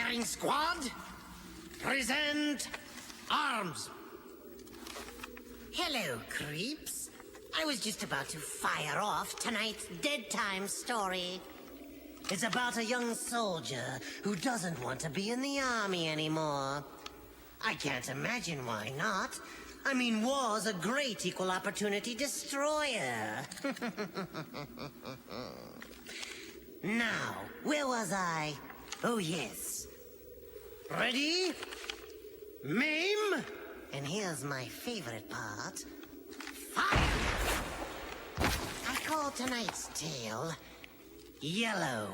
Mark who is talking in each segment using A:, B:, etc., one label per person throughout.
A: Firing squad, present arms. Hello, creeps. I was just about to fire off tonight's Dead Time story. It's about a young soldier who doesn't want to be in the army anymore. I can't imagine why not. I mean, war's a great equal opportunity destroyer. Now, where was I? Oh, yes. Ready? Maim? And here's my favorite part. Fire! I call tonight's tale Yellow.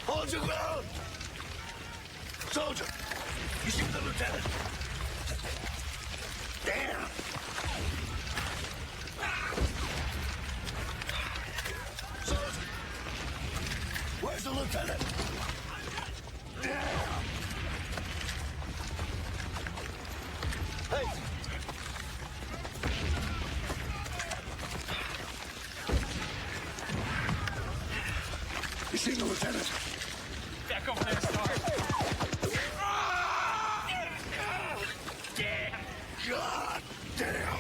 B: Hold your ground! Soldier, you shoot the lieutenant. Damn! Soldier, where's the lieutenant? Hey! You see the lieutenant?
C: Back over there, Star.
B: God damn!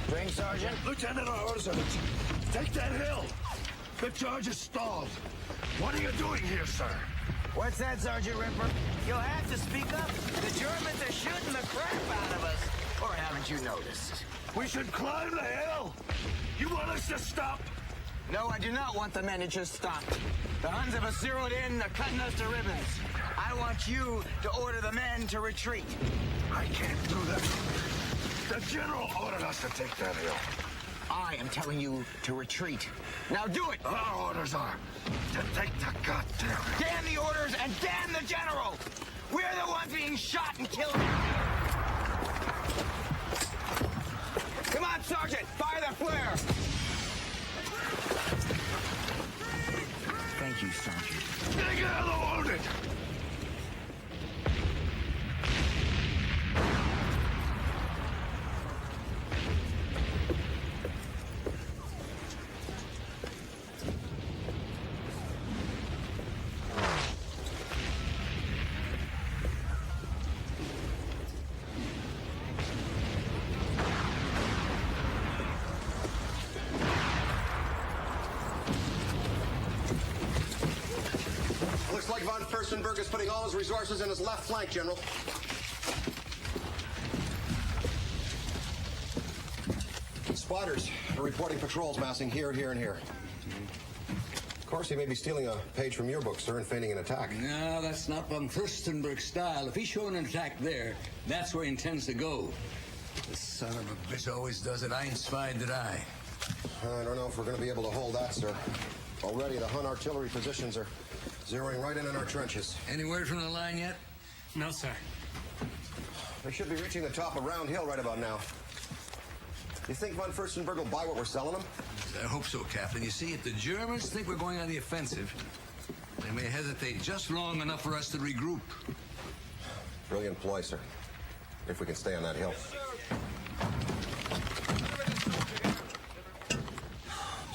D: Bring, Sergeant.
B: Lieutenant, our orders are take that hill. The charge is stalled. What are you doing here, sir?
D: What's that, Sergeant Ripper? You'll have to speak up. The Germans are shooting the crap out of us. Or haven't you noticed?
B: We should climb the hill. You want us to stop?
D: No, I do not want the men to just stop. The Huns have us zeroed in. They're cutting us to ribbons. I want you to order the men to retreat.
B: I can't do that. The general ordered us to take that hill.
D: I am telling you to retreat. Now do it!
B: Our orders are to take the goddamn hill.
D: Damn the orders and damn the general! We're the ones being shot and killed. Come on, Sergeant! Fire the flare! Thank you, Sergeant.
B: Get out of the wounded!
E: Furstenberg is putting all his resources in his left flank, General. Spotters are reporting patrols massing here, here, and here. Of course, he may be stealing a page from your book, sir, and feigning an attack.
F: No, that's not von Furstenberg's style. If he's showing an attack there, that's where he intends to go. The son of a bitch always does it. I ain't spied, did I?
E: I don't know if we're going to be able to hold that, sir. Already, the Hun artillery positions are zeroing right in on our trenches.
F: Any word from the line yet?
C: No, sir.
E: They should be reaching the top of Round Hill right about now. You think von Furstenberg will buy what we're selling him?
F: I hope so, Captain. You see, if the Germans think we're going on the offensive, they may hesitate just long enough for us to regroup.
E: Brilliant ploy, sir. If we can stay on that hill.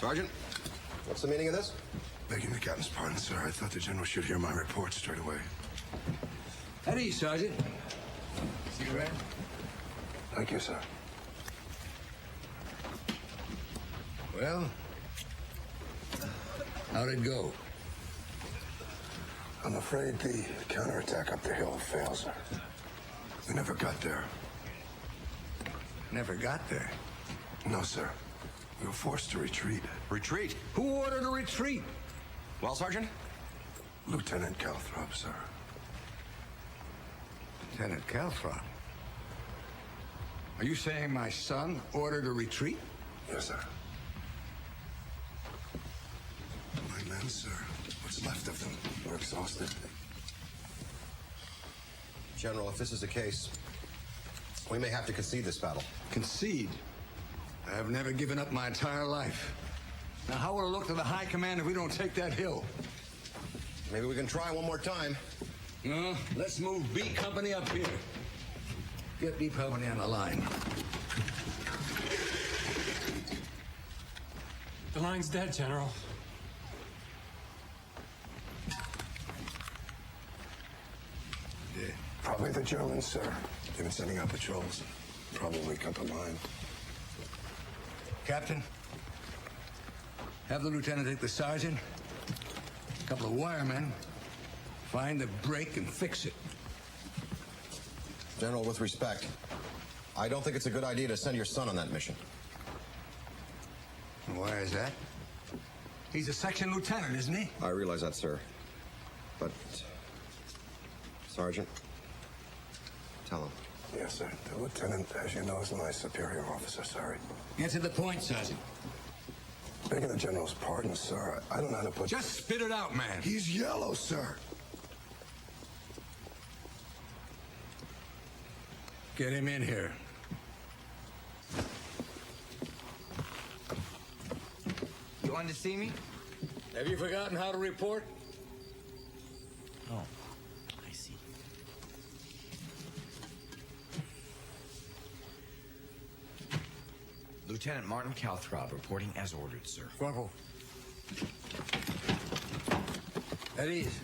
E: Sergeant, what's the meaning of this?
B: Begging the captain's pardon, sir. I thought the general should hear my report straight away.
F: At ease, Sergeant. Cigarette?
B: Thank you, sir.
F: Well, how'd it go?
B: I'm afraid the counterattack up the hill failed, sir. We never got there.
F: Never got there.
B: No, sir. We were forced to retreat.
E: Retreat.
F: Who ordered a retreat?
E: Well, Sergeant?
B: Lieutenant Calthrop, sir.
F: Lieutenant Calthrop. Are you saying my son ordered a retreat?
B: Yes, sir. My men, sir. What's left of them? We're exhausted.
E: General, if this is the case, we may have to concede this battle.
F: Concede? I have never given up my entire life. Now, how will it look to the high command if we don't take that hill?
E: Maybe we can try one more time.
F: No, let's move B Company up here. Get B Company on the line.
C: The line's dead, General.
F: Yeah.
B: Probably the Germans, sir. They've been sending out patrols. Probably cut the line.
F: Captain, have the lieutenant take the sergeant, a couple of wiremen, find the break and fix it.
E: General, with respect, I don't think it's a good idea to send your son on that mission.
F: Why is that? He's a section lieutenant, isn't he?
E: I realize that, sir. But, Sergeant, tell him.
B: Yes, sir. The lieutenant, as you know, is my superior officer, sorry.
F: Get to the point, Sergeant.
B: Begging the general's pardon, sir. I don't know how to put...
F: Just spit it out, man.
B: He's yellow, sir.
F: Get him in here.
D: You wanted to see me?
F: Have you forgotten how to report?
D: Oh, I see. Lieutenant Martin Calthrop reporting as ordered, sir.
F: Corporal. At ease.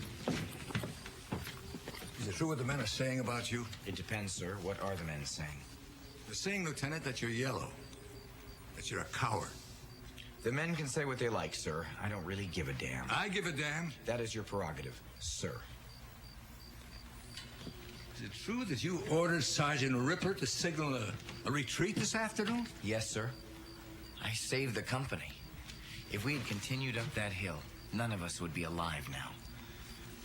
F: Is it true what the men are saying about you?
D: It depends, sir. What are the men saying?
F: They're saying, Lieutenant, that you're yellow. That you're a coward.
D: The men can say what they like, sir. I don't really give a damn.
F: I give a damn.
D: That is your prerogative, sir.
F: Is it true that you ordered Sergeant Ripper to signal a retreat this afternoon?
D: Yes, sir. I saved the company. If we had continued up that hill, none of us would be alive now.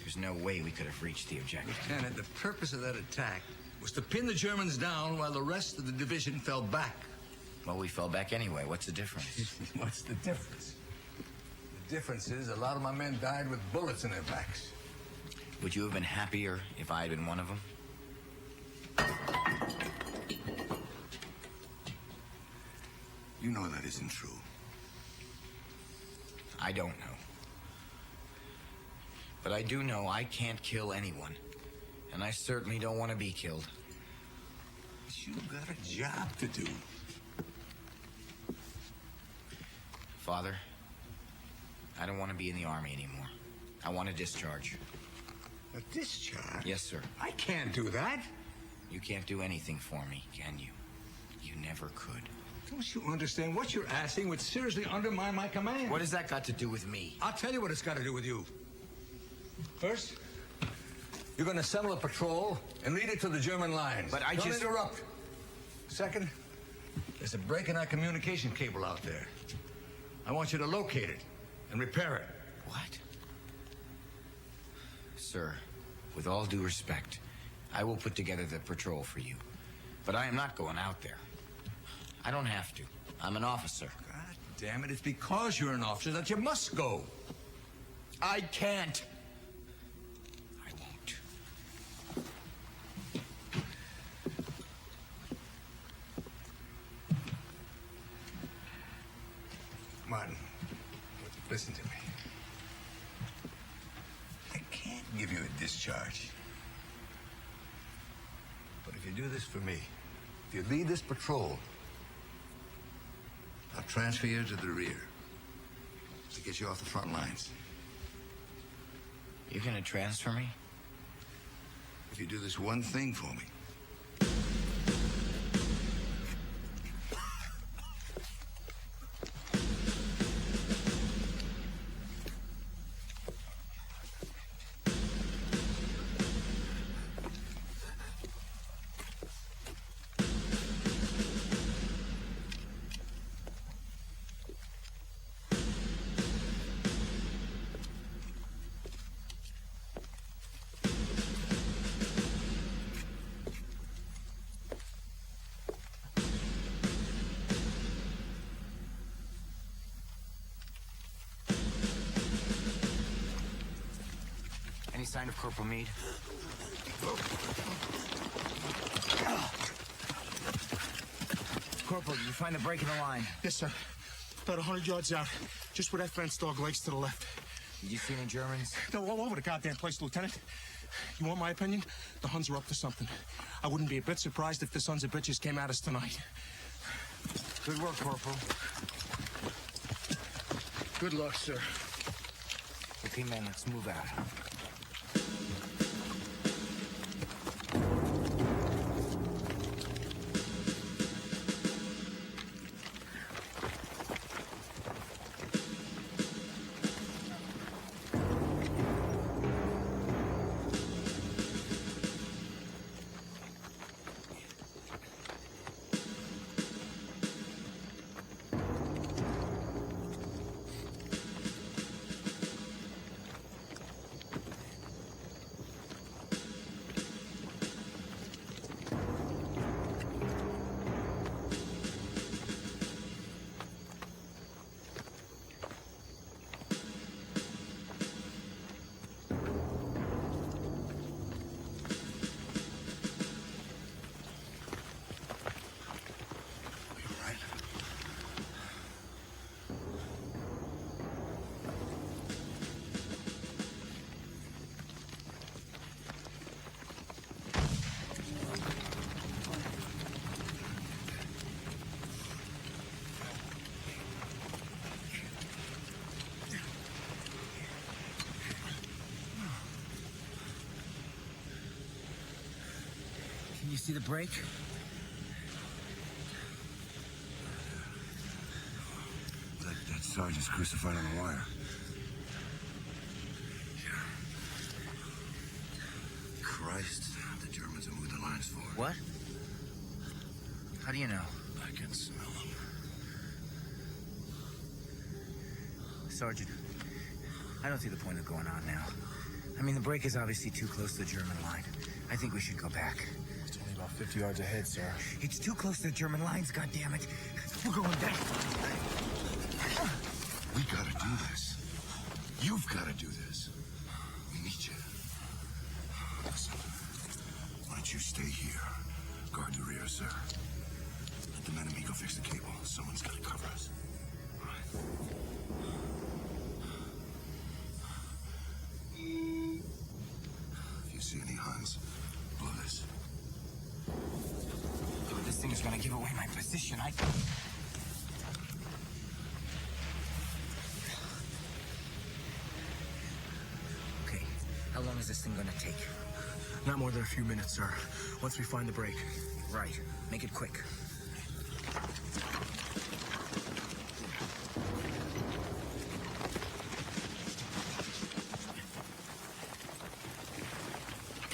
D: There's no way we could have reached the objective.
F: Lieutenant, the purpose of that attack was to pin the Germans down while the rest of the division fell back.
D: Well, we fell back anyway. What's the difference?
F: What's the difference? The difference is a lot of my men died with bullets in their backs.
D: Would you have been happier if I had been one of them?
F: You know that isn't true.
D: I don't know. But I do know I can't kill anyone. And I certainly don't want to be killed.
F: But you've got a job to do.
D: Father, I don't want to be in the Army anymore. I want a discharge.
F: A discharge?
D: Yes, sir.
F: I can't do that.
D: You can't do anything for me, can you? You never could.
F: Don't you understand? What you're asking would seriously undermine my command.
D: What has that got to do with me?
F: I'll tell you what it's got to do with you. First, you're going to settle a patrol and lead it to the German lines.
D: But I
F: Don't
D: just...
F: interrupt. Second, there's a break in our communication cable out there. I want you to locate it and repair it.
D: What? Sir, with all due respect, I will put together the patrol for you. But I am not going out there. I don't have to. I'm an officer.
F: God damn it, it's because you're an officer that you must go.
D: I can't. I won't.
F: Martin, listen to me. I can't give you a discharge. But if you do this for me, if you lead this patrol, I'll transfer you to the rear to get you off the front lines.
D: You're gonna transfer me?
F: If you do this one thing for me.
D: Any sign of Corporal Meade? Corporal, did you find the break in the line?
B: Yes, sir. About 100 yards out. Just where that fence dog legs to the left.
D: Did you see any Germans?
B: They're all over the goddamn place, Lieutenant. You want my opinion? The Huns are up to something. I wouldn't be a bit surprised if the sons of bitches came at us tonight.
D: Good work, Corporal.
B: Good luck, sir.
D: Okay, man, let's move out. Can you see the break?
B: That sergeant's crucified on the wire.
E: Christ, the Germans have moved the lines forward.
D: What? How do you know?
E: I can smell them.
D: Sergeant, I don't see the point of going on now. I mean, the break is obviously too close to the German line. I think we should go back.
C: It's only about 50 yards ahead, sir.
D: It's too close to the German lines, goddammit. We're going back.
B: We gotta do this. You've gotta do this. We need you. Listen, why don't you stay here? Guard the rear, sir. Let the men and me go fix the cable. Someone's gotta cover us. All right. If you see any Huns, blow this.
D: Dude, this thing is gonna give away my position. Okay, how long is this thing gonna take?
C: Not more than a few minutes, sir. Once we find the break.
D: Right, make it quick.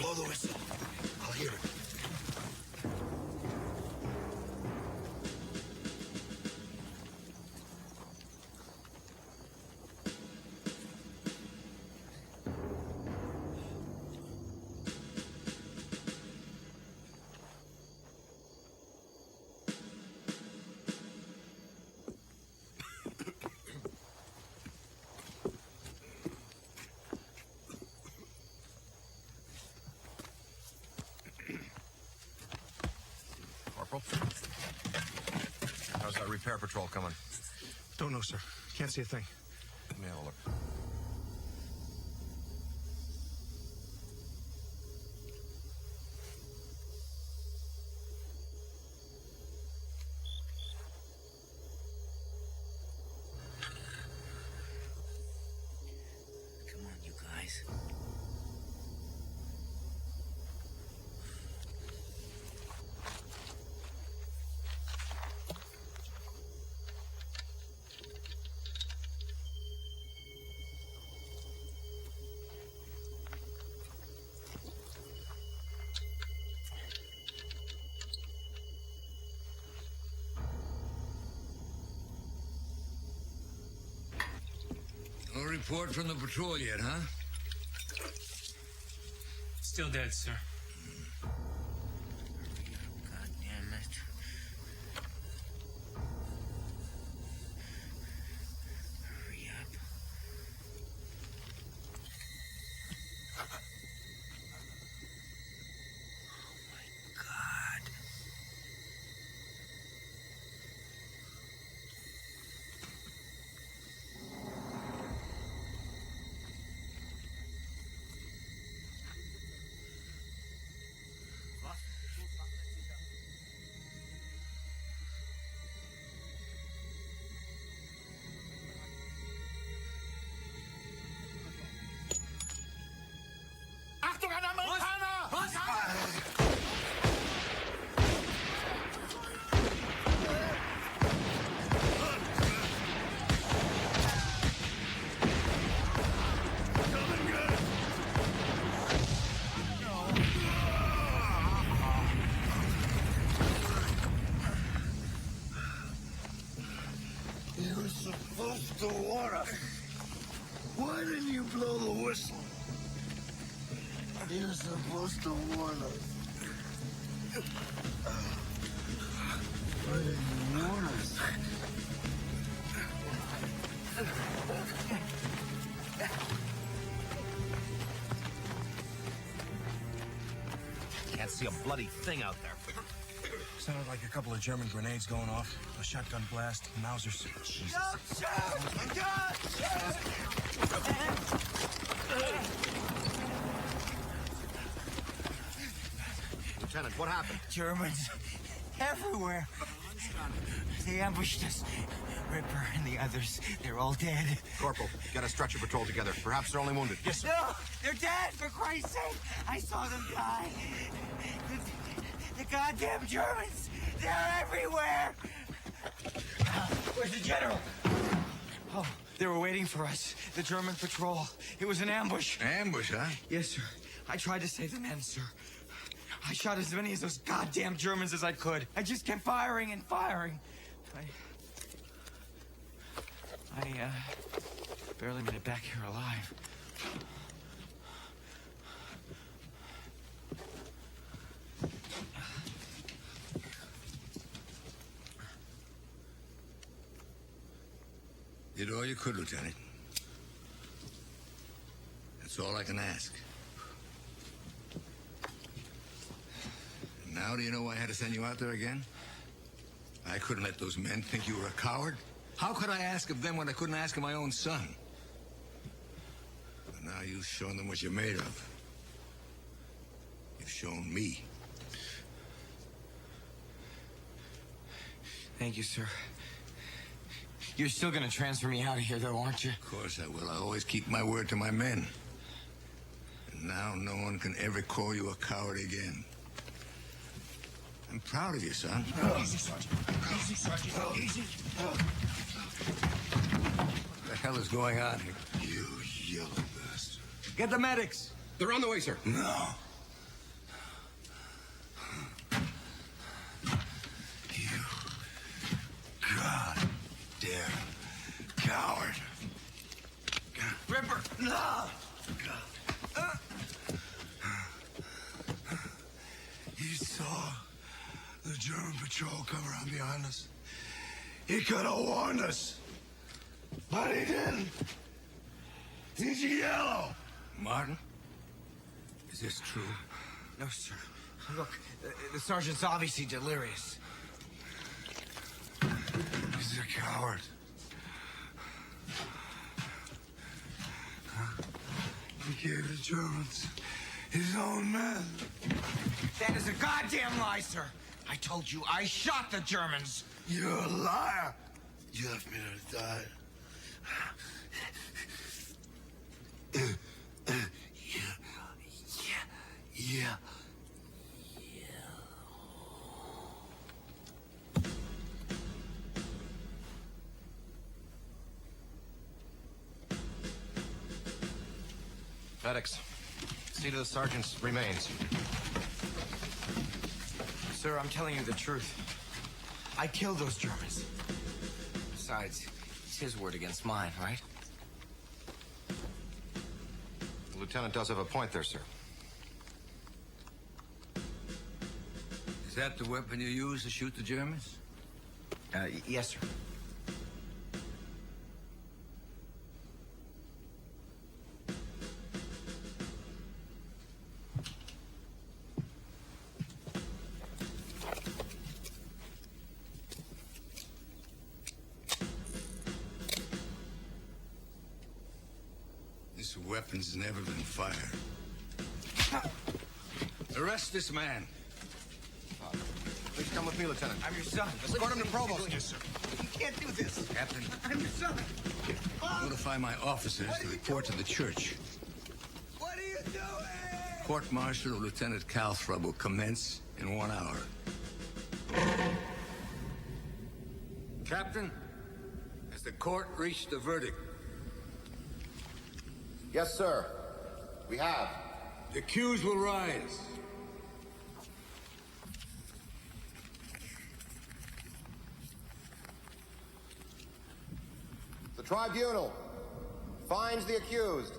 B: Blow the whistle. I'll hear it.
E: How's that repair patrol coming?
C: Don't know, sir. Can't see a thing.
E: Let me have a look.
D: Come on, you guys.
F: No report from the patrol yet, huh?
G: Still dead, sir.
D: God damn it. Hurry up. Oh my God.
B: You were supposed to warn us. Why didn't you blow the whistle? You were supposed to warn us. Why didn't you warn us?
E: Can't see a bloody thing out there.
C: Sounded like a couple of German grenades going off. A shotgun blast, Mausers. Jesus.
E: Lieutenant, what happened?
H: Germans everywhere. They ambushed us. Ripper and the others, they're all dead.
E: Corporal, get a stretcher patrol together. Perhaps they're only wounded. Yes, sir.
H: No, they're dead, for Christ's sake. I saw them die. The goddamn Germans, they're everywhere. Where's the general? Oh, they were waiting for us. The German patrol. It was an ambush.
F: Ambush, huh?
H: Yes, sir. I tried to save the men, sir. I shot as many of those goddamn Germans as I could. I just kept firing and firing. I barely made it back here alive.
F: Did all you could, Lieutenant. That's all I can ask. And now do you know why I had to send you out there again? I couldn't let those men think you were a coward. How could I ask of them what I couldn't ask of my own son? But now you've shown them what you're made of. You've shown me.
H: Thank you, sir. You're still gonna transfer me out of here, though, aren't you?
F: Of course I will. I always keep my word to my men. And now no one can ever call you a coward again. I'm proud of you, son.
B: Easy, Sergeant. Easy, Sergeant. Easy.
F: What the hell is going on here?
B: You yellow bastard.
F: Get the medics.
E: They're on the way, sir.
B: No. dare. Coward.
H: Ripper, no!
B: He saw the German patrol come around behind us. He could have warned us. But he didn't. He's yellow.
F: Martin? Is this true?
H: No, sir. Look, the sergeant's obviously delirious.
B: He's a coward. He gave the Germans his own men.
H: That is a goddamn lie, sir. I told you I shot the Germans.
B: You're a liar. You left me to die. Yeah.
E: Medics, see to the sergeant's remains.
H: Sir, I'm telling you the truth. I killed those Germans. Besides, it's his word against mine, right?
E: The lieutenant does have a point there, sir.
F: Is that the weapon you used to shoot the Germans?
H: Yes, sir.
F: This weapon's never been fired. Arrest this man.
E: Please come with me, Lieutenant.
H: I'm your son.
E: Escort him to Provost.
H: Yes, sir. You can't do this.
F: Captain,
H: I'm your son.
F: notify my officers to report to the church.
H: What are you doing?
F: Court-martial of Lieutenant Calthrop will commence in 1 hour. Captain, has the court reached a verdict?
E: Yes, sir. We have.
F: The accused will rise.
E: The tribunal finds the accused,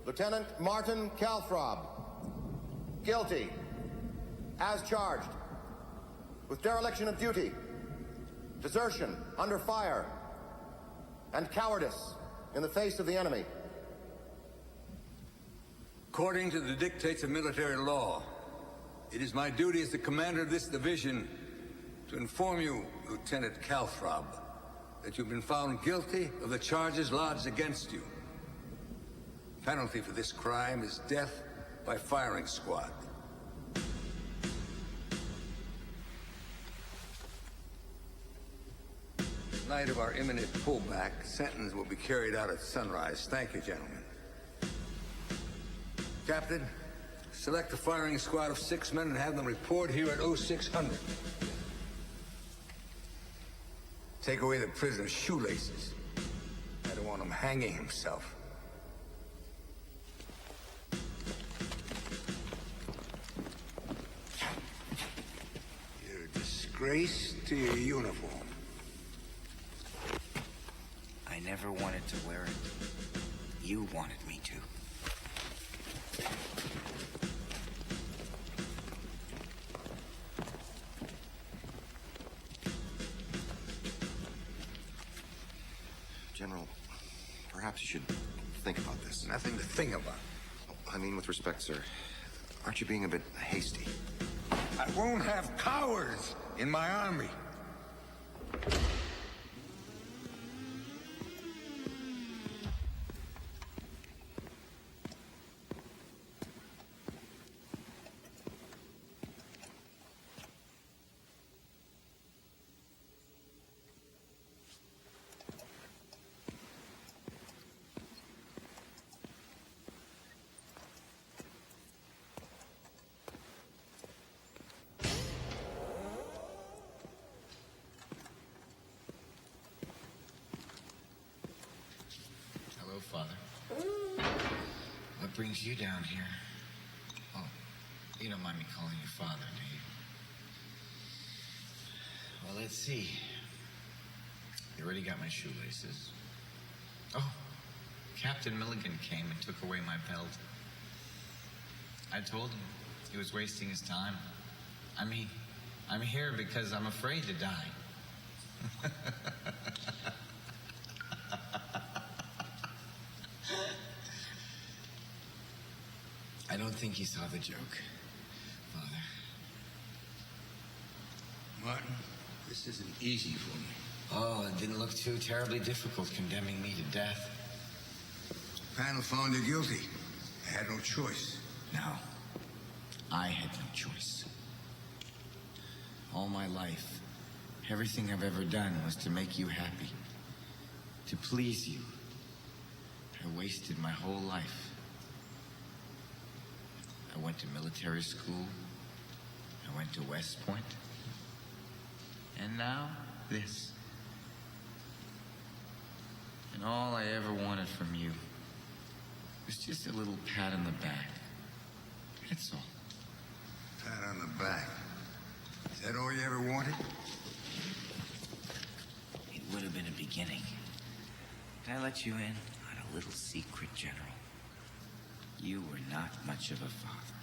E: Lieutenant Martin Calthrop, guilty, as charged, with dereliction of duty, desertion under fire, and cowardice in the face of the enemy.
F: According to the dictates of military law, it is my duty as the commander of this division to inform you, Lieutenant Calthrop, that you've been found guilty of the charges lodged against you. Penalty for this crime is death by firing squad. In light of our imminent pullback, sentence will be carried out at sunrise. Thank you, gentlemen. Captain, select a firing squad of 6 men and have them report here at 0600. Take away the prisoner's shoelaces. I don't want him hanging himself. You're a disgrace to your uniform.
H: I never wanted to wear it. You wanted me to.
E: General, perhaps you should think about this.
F: Nothing to think about.
E: I mean, with respect, sir, aren't you being a bit hasty?
F: I won't have cowards in my army.
D: Father. What brings you down here? Oh, you don't mind me calling you Father, do you? Well, let's see. You already got my shoelaces. Oh, Captain Milligan came and took away my belt. I told him he was wasting his time. I mean, I'm here because I'm afraid to die. I don't think he saw the joke, Father.
F: Martin, this isn't easy for me.
D: Oh, it didn't look too terribly difficult condemning me to death.
F: The panel found you guilty. I had no choice.
D: No, I had no choice. All my life, everything I've ever done was to make you happy, to please you. I wasted my whole life. I went to military school. I went to West Point. And now, this. And all I ever wanted from you was just a little pat on the back. That's all.
F: Pat on the back. Is that all you ever wanted?
D: It would have been a beginning. But I let you in on a little secret, General. You were not much of a father.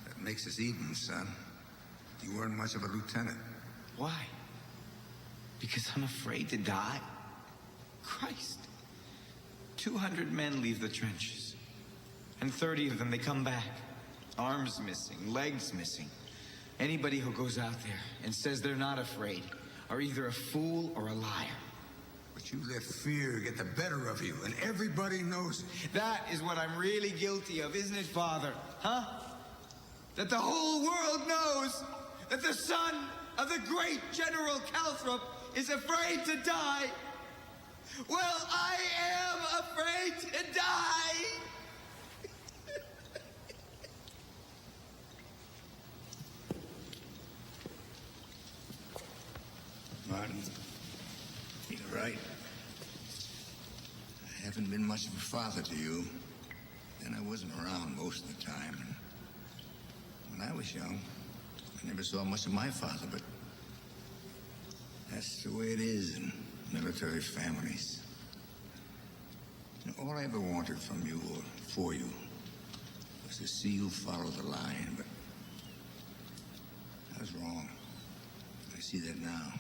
F: That makes us even, son. You weren't much of a lieutenant.
D: Why? Because I'm afraid to die? Christ. 200 men leave the trenches. And 30 of them, they come back. Arms missing, legs missing. Anybody who goes out there and says they're not afraid are either a fool or a liar.
F: But you let fear get the better of you, and everybody knows it.
D: That is what I'm really guilty of, isn't it, Father? Huh? That the whole world knows that the son of the great General Calthrop is afraid to die. Well, I am afraid to die.
F: Martin, you're right. I haven't been much of a father to you, and I wasn't around most of the time. And when I was young, I never saw much of my father, but that's the way it is in military families. And all I ever wanted from you or for you was to see you follow the line, but I was wrong. I see that now.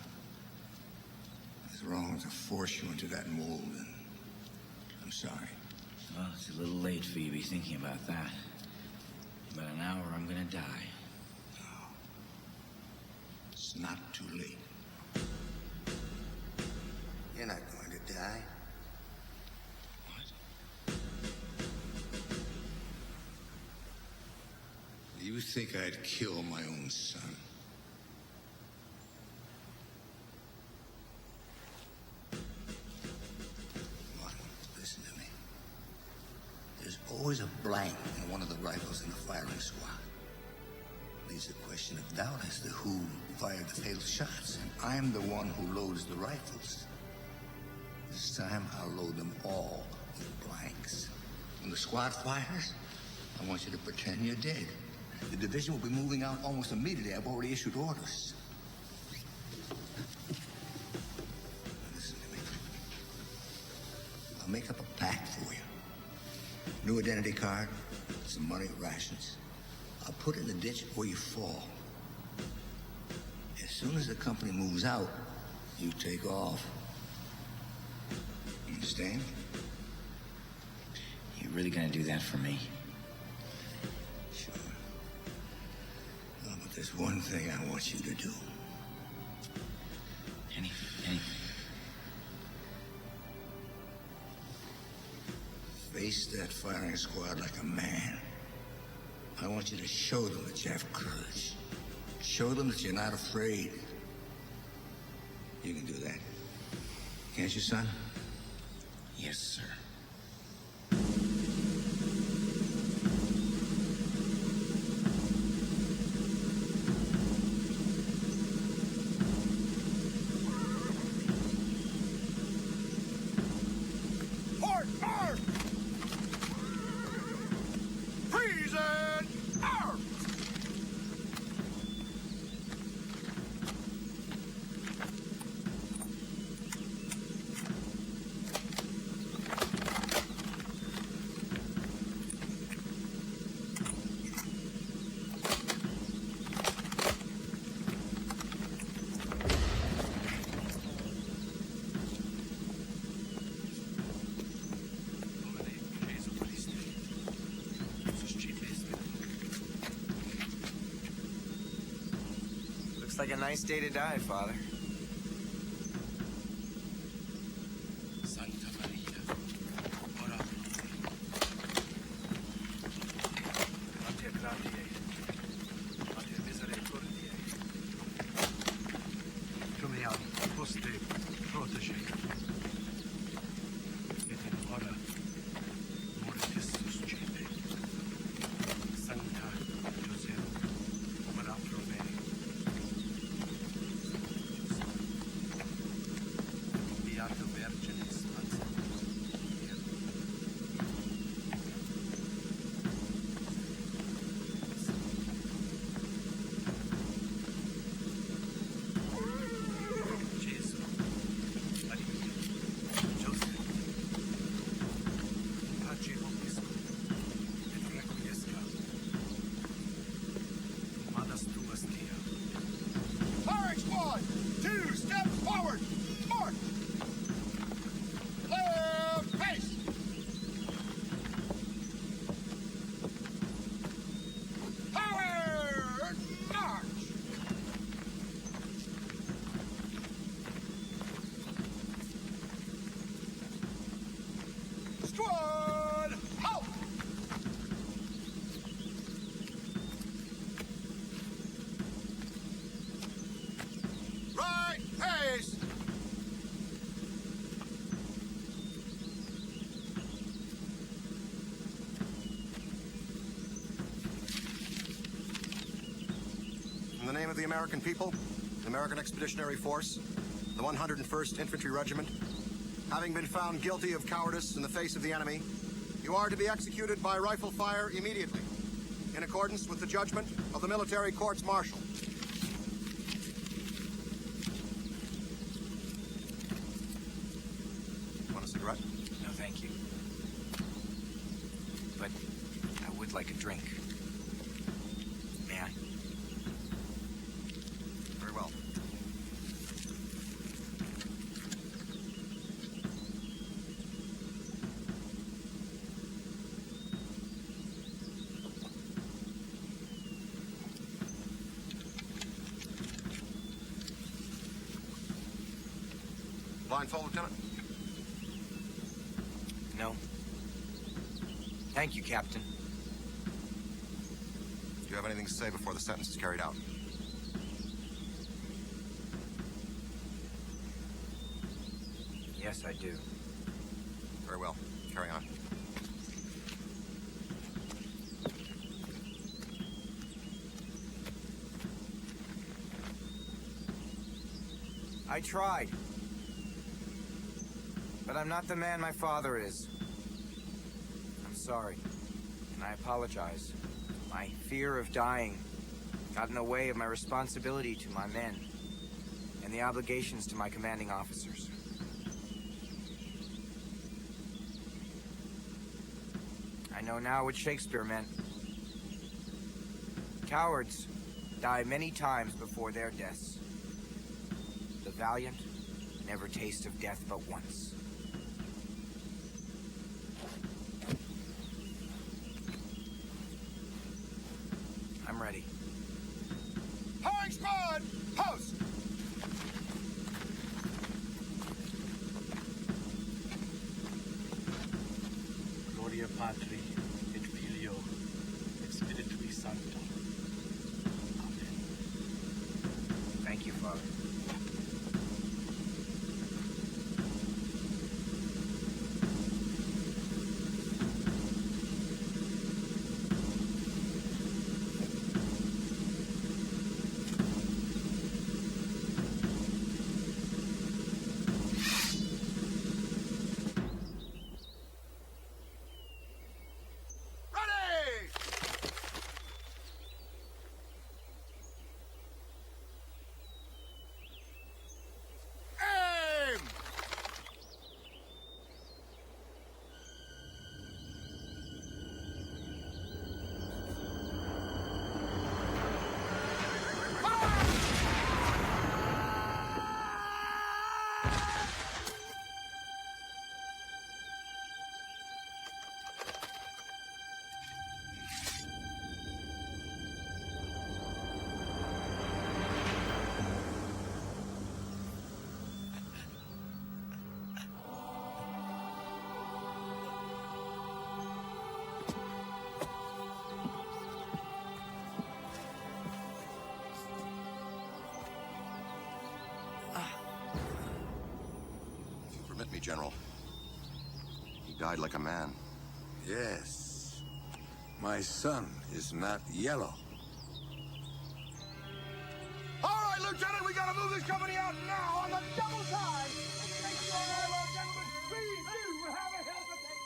F: I was wrong to force you into that mold, and I'm sorry.
D: Well, it's a little late for you to be thinking about that. In about an hour, I'm gonna die.
F: No. It's not too late. You're not going to die.
D: What?
F: You think I'd kill my own son? Martin, listen to me. There's always a blank in one of the rifles in the firing squad. Leaves a question of doubt as to who fired the fatal shots, and I'm the one who loads the rifles. This time, I'll load them all with blanks. When the squad fires, I want you to pretend you're dead. The division will be moving out almost immediately. I've already issued orders. Listen to me. I'll make up a pack for you. New identity card, some money, rations. I'll put it in the ditch where you fall. As soon as the company moves out, you take off. Understand?
D: You really gonna do that for me?
F: Sure. Oh, but there's one thing I want you to do.
D: Anything.
F: Face that firing squad like a man. I want you to show them that you have courage. Show them that you're not afraid. You can do that. Can't you, son?
D: Yes, sir.
C: Port! Arm! Treason! Arm!
H: Looks like a nice day to die, Father.
C: Santa Maria, ora pro me. Ante gratiae, ante misericordiae. Promeam poste protege. Et in hora mortis suscite. Sancta Joseph, ora pro me. Beata Virginis Mater. Gesù, Maria, Joseph, in pace vobiscum, et requiescat. Manas tuas dia.
B: Firing squad! 2 steps forward! March! Left face! Forward march! Squad, halt! Right face! In the name of the American people, the American Expeditionary Force, the 101st Infantry Regiment, having been found guilty of cowardice in the face of the enemy, you are to be executed by rifle fire immediately, in accordance with the judgment of the military courts martial. Want a cigarette?
H: No, thank you. But I would like a drink. May I?
E: Very well. Blindfold, Lieutenant?
H: No. Thank you, Captain.
E: Do you have anything to say before the sentence is carried out?
H: Yes, I do.
E: Very well. Carry on.
H: I tried. But I'm not the man my father is. I'm sorry. And I apologize. My fear of dying got in the way of my responsibility to my men and the obligations to my commanding officers. I know now what Shakespeare meant. Cowards die many times before their deaths. The valiant never taste of death but once. I'm ready.
B: Firing squad, post!
C: Gloria Patri et Filio et Spiritui Sancto. Amen.
H: Thank you, Father.
E: General. He died like a man.
F: Yes. My son is not yellow.
C: All right, Lieutenant, we gotta move this company out now on the double time. Make sure all our gentlemen, please do have a hell of a day.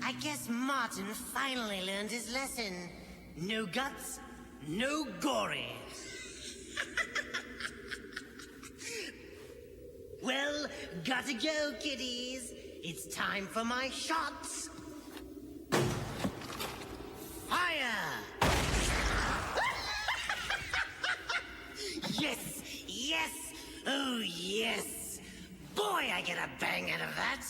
A: I guess Martin finally learned his lesson. No guts, no gory. Well, gotta go, kiddies. It's time for my shots. Fire! Yes, yes, oh yes. Boy, I get a bang out of that.